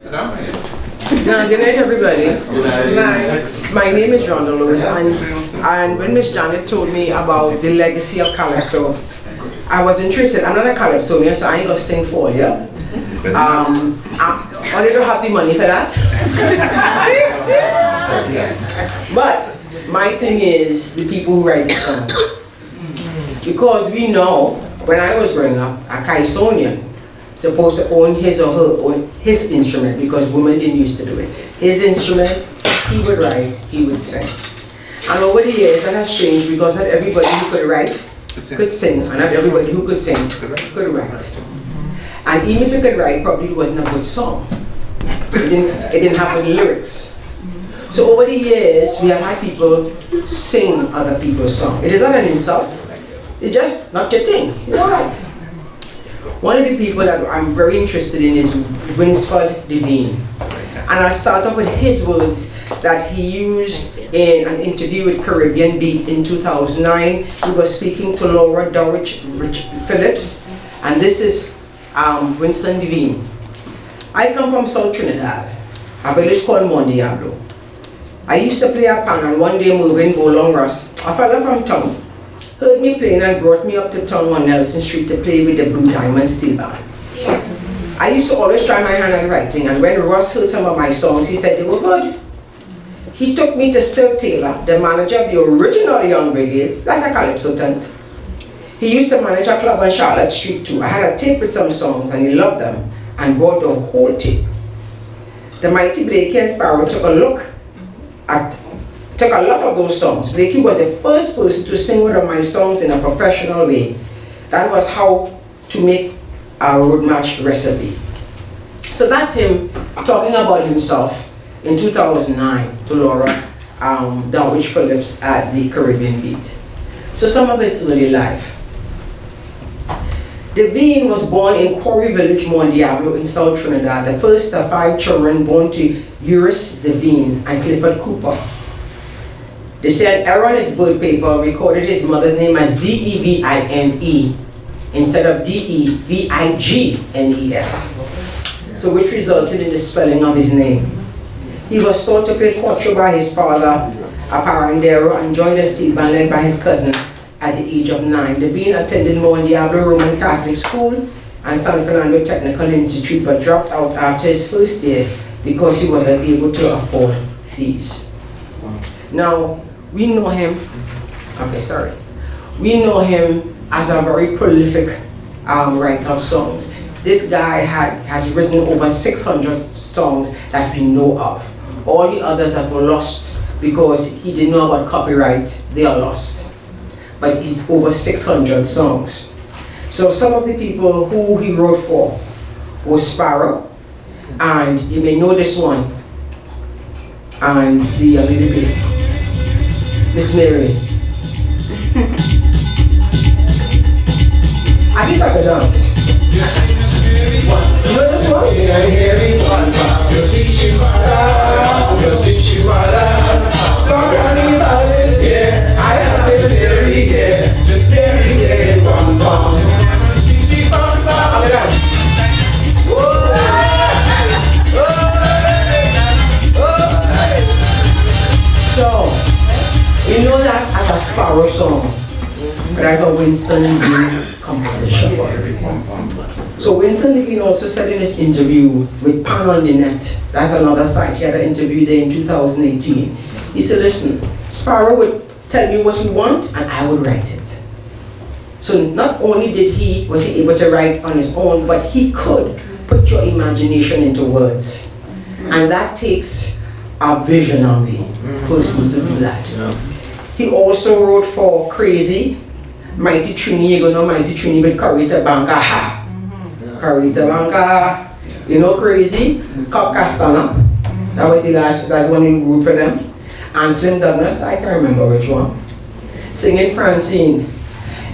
Good night, everybody. Good night. My name is Ronda, and when Miss Janet told me about the legacy of Calypso, I was interested. I'm not a Calypsonian, so I ain't gonna sing for you. I don't have the money for that. But my thing is the people who write the songs. Because we know, when I was growing up, a Calypsonian supposed to own his or her his instrument, because women didn't used to do it. His instrument, he would write, he would sing. And over the years that has changed, because not everybody who could write could sing, and not everybody who could sing could write. And even if you could write, probably it wasn't a good song. It didn't have good lyrics. So over the years, we have had people sing other people's songs. It is not an insult. It's just not your thing. It's all right. One of the people that I'm very interested in is Winsford Devine. And I'll start off with his words that he used in an interview with Caribbean Beat in 2009. He was speaking to Laura Dowich Phillips, and this is Winston Devine. I come from South Trinidad, a village called Mont Diablo. I used to play a pan, and one day Mervyn Bolong Ross, a fellow from town, heard me playing and brought me up to town on Nelson Street to play with the Blue Diamond Steel Band. I used to always try my hand at writing, and when Ross heard some of my songs, he said they were good. He took me to Sir Taylor, the manager of the original Young Brigades. That's a Calypso tent. He used to manage a club on Charlotte Street too. I had a tape with some songs, and he loved them and bought the whole tape. The mighty Blakey and Sparrow took a lot of those songs. Blakey was the first person to sing one of my songs in a professional way. That was how to make a road march recipe. So that's him talking about himself in 2009 to Laura Dowich Phillips at the Caribbean Beat. So some of his early life. Devine was born in Quarry Village, Mont Diablo in South Trinidad, the first of 5 children born to Eurus Devine and Clifford Cooper. They say an error on his birth paper recorded his mother's name as D-E-V-I-N-E instead of D-E-V-I-G-N-E-S, so which resulted in the spelling of his name. He was taught to play quattro by his father, a parandero, and joined a steel band led by his cousin at the age of 9. Devine attended Mont Diablo Roman Catholic School and San Fernando Technical Institute, but dropped out after his first year because he wasn't able to afford fees. Now, we know him as a very prolific writer of songs. This guy has written over 600 songs that we know of. All the others that were lost because he didn't know about copyright, they are lost. But he's over 600 songs. So some of the people who he wrote for was Sparrow, and you may know this one, and the little bit, Miss Mary. I guess I could dance. You know this one? You see she I have this very yeah, just very yeah, one bomb. So, we know that as a Sparrow song, but as a Winston Devine composition. So Winston Devine also said in his interview with Pan on the Net, that's another site, he had an interview there in 2018. He said, listen, Sparrow would tell me what he want and I would write it. So not only was he able to write on his own, but he could put your imagination into words. And that takes a visionary person to do that. Yes. He also wrote for Crazy, Mighty Trini, you know Mighty Trini with Carita Banca. Ha! Carita Banca, you know Crazy, Cock Castana. That was the last, that's one he wrote for them. And Slim Douglas, I can't remember which one. Singing Francine.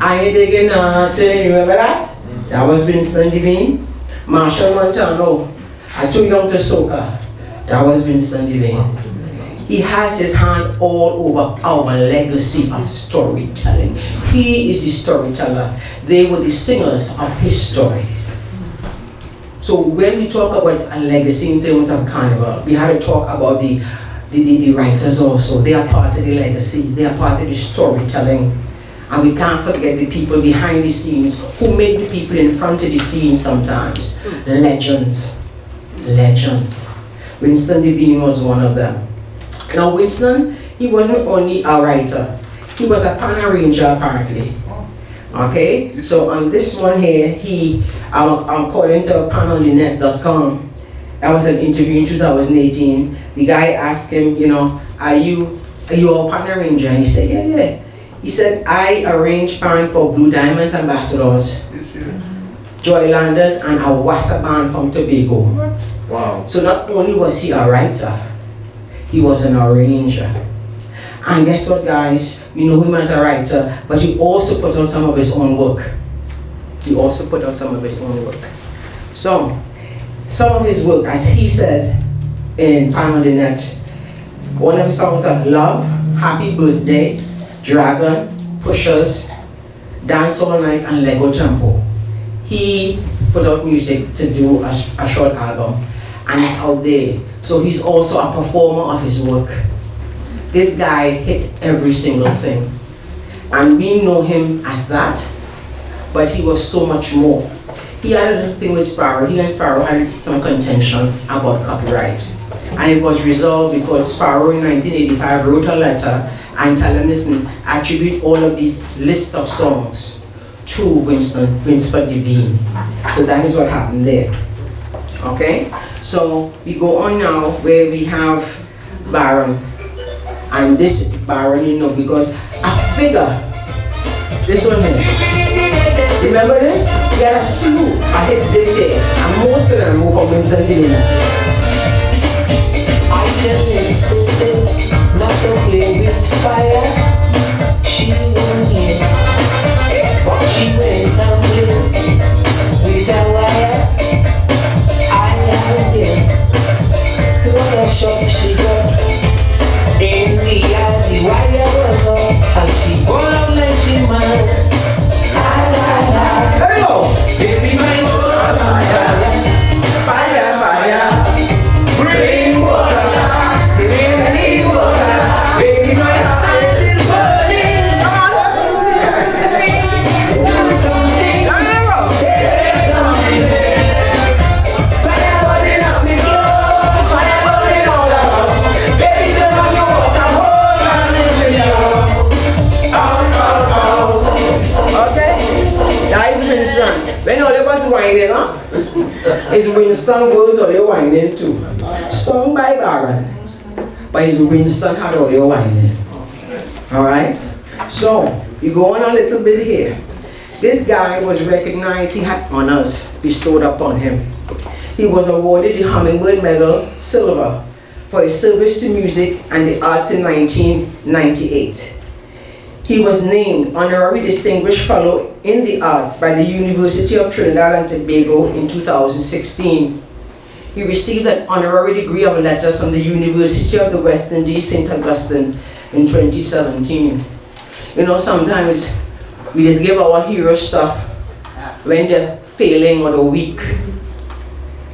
I ain't digging nothing, you remember that? That was Winston Devine. Marshall Montano, I'm too young to soca. That was Winston Devine. He has his hand all over our legacy of storytelling. He is the storyteller. They were the singers of his stories. So when we talk about a legacy in terms of Carnival, we had to talk about the writers also. They are part of the legacy, they are part of the storytelling. And we can't forget the people behind the scenes who make the people in front of the scenes sometimes. Legends. Legends. Winston Devine was one of them. Now Winston, he wasn't only a writer, he was a pan arranger apparently. Okay, so on this one here, according to panonthenet.com, that was an interview in 2018. The guy asked him, you know, are you a pan arranger? And he said, yeah. He said, I arrange pan for Blue Diamonds Ambassadors, Joylanders, and a Wassa band from Tobago. Wow. So not only was he a writer, he was an arranger. And guess what, guys? We know him as a writer, but he also put out some of his own work. He also put out some of his own work. So, some of his work, as he said in Pan on the Net, one of his songs are Love, Happy Birthday, Dragon, Pushers, Dance All Night, and Lego Tempo. He put out music to do a short album, and it's out there. So he's also a performer of his work. This guy hit every single thing. And we know him as that, but he was so much more. He had a little thing with Sparrow. He and Sparrow had some contention about copyright. And it was resolved because Sparrow in 1985 wrote a letter and told him, listen, attribute all of these lists of songs to Winston Devine. So that is what happened there. Okay? So we go on now where we have Baron. And this Baron, you know, because a figure, this one here. Remember this? We got a slew of hits this year, and most of them move from Winston Devine. I tell Winston not to play with fire. She won't hear, but she went and played with a wire. I am here. What a shock she got. In the yard, the wire was up, and she won't let she mad. There we go. Baby, my soul on fire. Fire, fire. Bring water, bring the water. Baby, my heart is burning. Do something, say something. Fire burning up me clothes, fire burning all out. Baby, turn on your water, hold on and let me out. Okay? That is Winston. When all of us whining, huh? It's Winston words all your whining too. Sung by Baron, but it's Winston had all your whining. Alright? So, we go on a little bit here. This guy was recognized, he had honors bestowed upon him. He was awarded the Hummingbird Medal, Silver, for his service to music and the arts in 1998. He was named Honorary Distinguished Fellow in the Arts by the University of Trinidad and Tobago in 2016. He received an honorary degree of letters from the University of the West Indies, St. Augustine in 2017. You know, sometimes we just give our heroes stuff when they're failing or they're weak.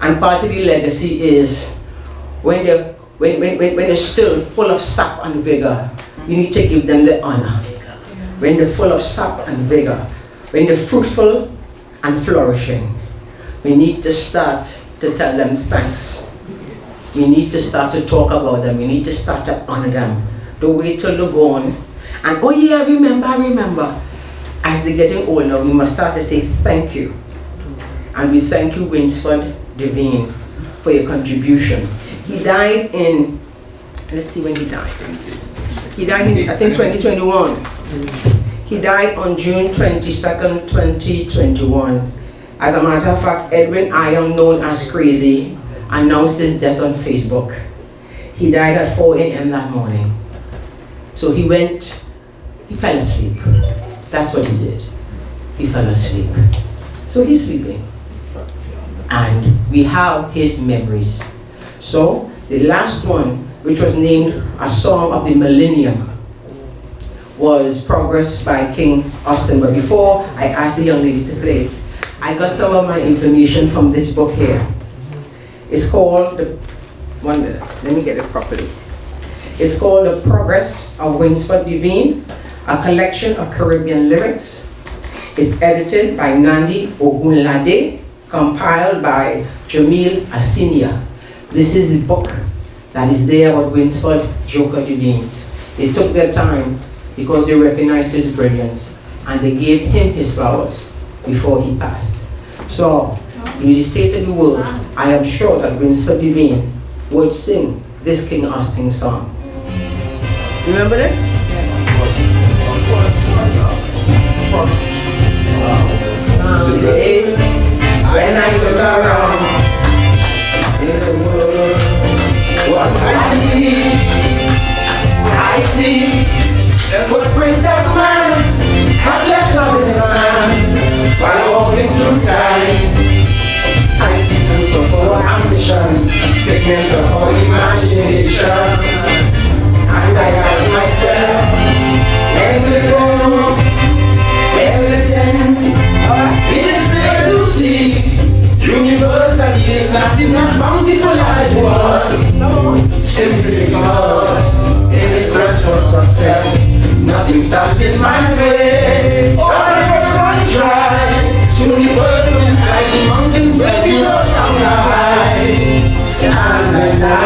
And part of the legacy is when they're still full of sap and vigor, you need to give them the honor. When they're full of sap and vigor, when they're fruitful and flourishing, we need to start to tell them thanks. We need to start to talk about them. We need to start to honor them. Don't wait till they're gone. And oh yeah, remember. As they're getting older, we must start to say thank you. And we thank you, Winston Devine, for your contribution. He died in, let's see when he died. He died in, I think, 2021. He died on June 22nd, 2021. As a matter of fact, Edwin Iam, known as Crazy, announced his death on Facebook. He died at 4 a.m. that morning. So he fell asleep. That's what he did. He fell asleep. So he's sleeping. And we have his memories. So the last one, which was named a Song of the Millennium, was Progress by King Austin. But before I ask the young lady to play it, I I got some of my information from this book here. It's called, one minute, let me get it properly. It's called The Progress of Winsford Devine, a collection of Caribbean lyrics. It's edited by Nandi Ogunlade, compiled by Jamil Asinia. This is the book that is there with Winsford Joker Devines. They took their time because they recognized his brilliance and they gave him his flowers before he passed. So, in the state of the world, I am sure that Winsford Devine would sing this King Austin song. Remember this? Today, when I look around in the world, what I see the footprints that man have left on this land while walking through time. I see fruits of our ambition, figments of our imagination, and I ask myself, everything, it is clear to see, universally is not bountiful as it was, simply because in this quest for success, nothing stands in my way. All the first one try, soon the world will like the mountains will be so down high. And I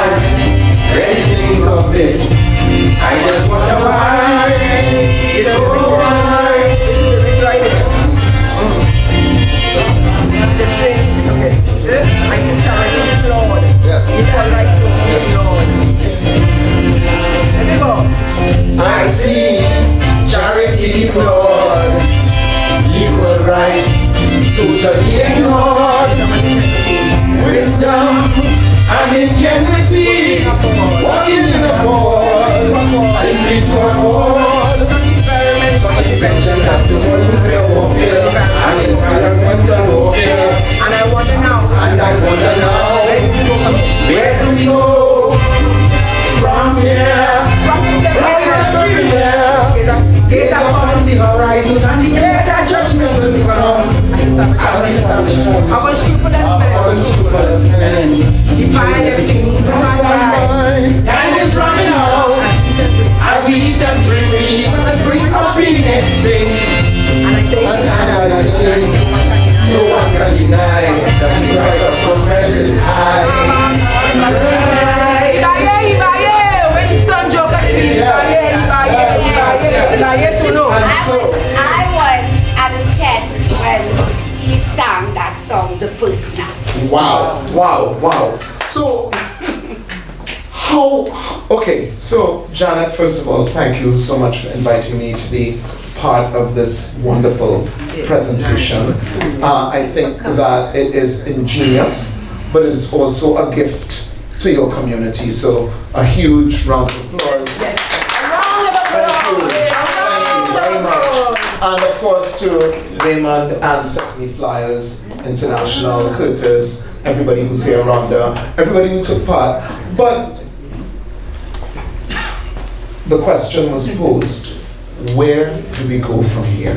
ready to think of this, I just wonder why, you know why. The things, okay, I think charity is Lord. Yes. Equal rights to the Lord. Let me go. I see charity Lord, equal rights totally ignored. Wisdom and ingenuity, walking in a board, simply to avoid such inventions as the nuclear warfare and environmental warfare. And I wonder now, where do we go from here? Rise here, gaze upon the horizon, and the air that judgment will come. I was superless man, define everything right. Time is running out, as we eat and drink, she's on the brink of being extinct. And I think no one can deny that the price of progress is high. Winston Joker, I was at the tent when he sang that song the first night. Wow. So, okay, so Janet, first of all, thank you so much for inviting me to be part of this wonderful presentation. I think that it is ingenious, but it is also a gift to your community. So, a huge round of applause. Thank you very much. And of course to Raymond and Sesame Flyers International, Curtis, everybody who's here, Ronda, everybody who took part. But the question was posed, where do we go from here?